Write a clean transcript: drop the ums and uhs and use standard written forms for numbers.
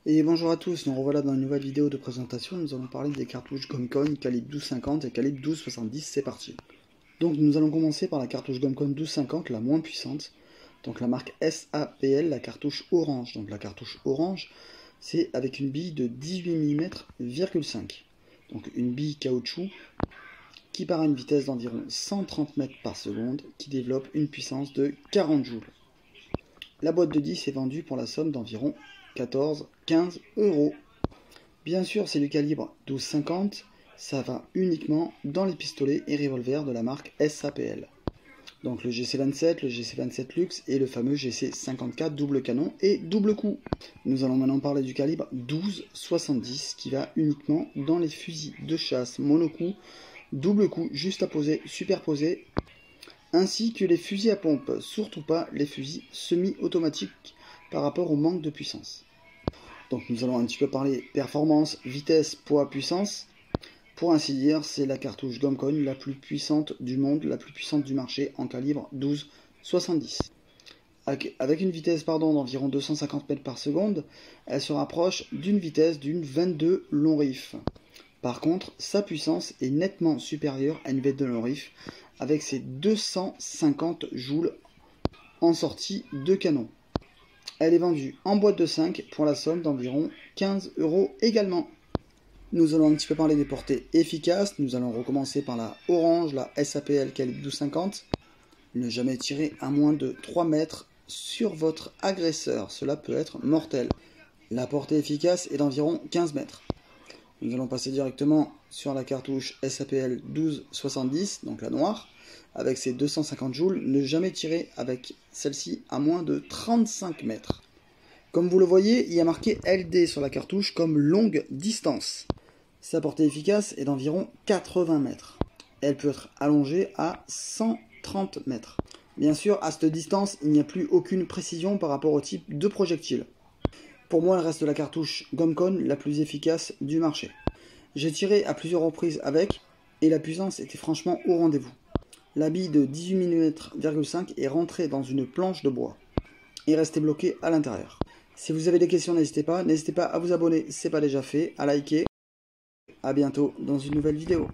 Et bonjour à tous, nous revoilà dans une nouvelle vidéo de présentation. Nous allons parler des cartouches Gomcon calibre 1250 et calibre 1270, c'est parti. Donc nous allons commencer par la cartouche Gomcon 1250, la moins puissante. Donc la marque SAPL, la cartouche orange. Donc la cartouche orange, c'est avec une bille de 18 mm,5. Donc une bille caoutchouc qui part à une vitesse d'environ 130 mètres par seconde, qui développe une puissance de 40 joules. La boîte de 10 est vendue pour la somme d'environ 14-15 €. Bien sûr, c'est du calibre 12,50, ça va uniquement dans les pistolets et revolvers de la marque SAPL. Donc le GC27, le GC27 Luxe et le fameux GC54 double canon et double coup. Nous allons maintenant parler du calibre 12,70 qui va uniquement dans les fusils de chasse monocoup, double coup, juste à poser, superposé, ainsi que les fusils à pompe, surtout pas les fusils semi-automatiques par rapport au manque de puissance. Donc nous allons un petit peu parler performance, vitesse, poids, puissance. Pour ainsi dire, c'est la cartouche Gomcon la plus puissante du monde, la plus puissante du marché en calibre 12,70. Avec une vitesse d'environ 250 mètres par seconde, elle se rapproche d'une vitesse d'une 22 long rifle. Par contre, sa puissance est nettement supérieure à une 22 long rifle avec ses 250 joules en sortie de canon. Elle est vendue en boîte de 5 pour la somme d'environ 15 € également. Nous allons un petit peu parler des portées efficaces. Nous allons recommencer par la orange, la SAPL calibre 12,50. Ne jamais tirer à moins de 3 mètres sur votre agresseur. Cela peut être mortel. La portée efficace est d'environ 15 mètres. Nous allons passer directement sur la cartouche SAPL 12,70, donc la noire, avec ses 250 joules. Ne jamais tirer avec celle-ci à moins de 35 mètres. Comme vous le voyez, il y a marqué LD sur la cartouche comme longue distance. Sa portée efficace est d'environ 80 mètres. Elle peut être allongée à 130 mètres. Bien sûr, à cette distance, il n'y a plus aucune précision par rapport au type de projectile. Pour moi, elle reste la cartouche Gomcon la plus efficace du marché. J'ai tiré à plusieurs reprises avec, et la puissance était franchement au rendez-vous. La bille de 18 mm,5 est rentrée dans une planche de bois et restée bloquée à l'intérieur. Si vous avez des questions, n'hésitez pas à vous abonner, c'est pas déjà fait, à liker. A bientôt dans une nouvelle vidéo.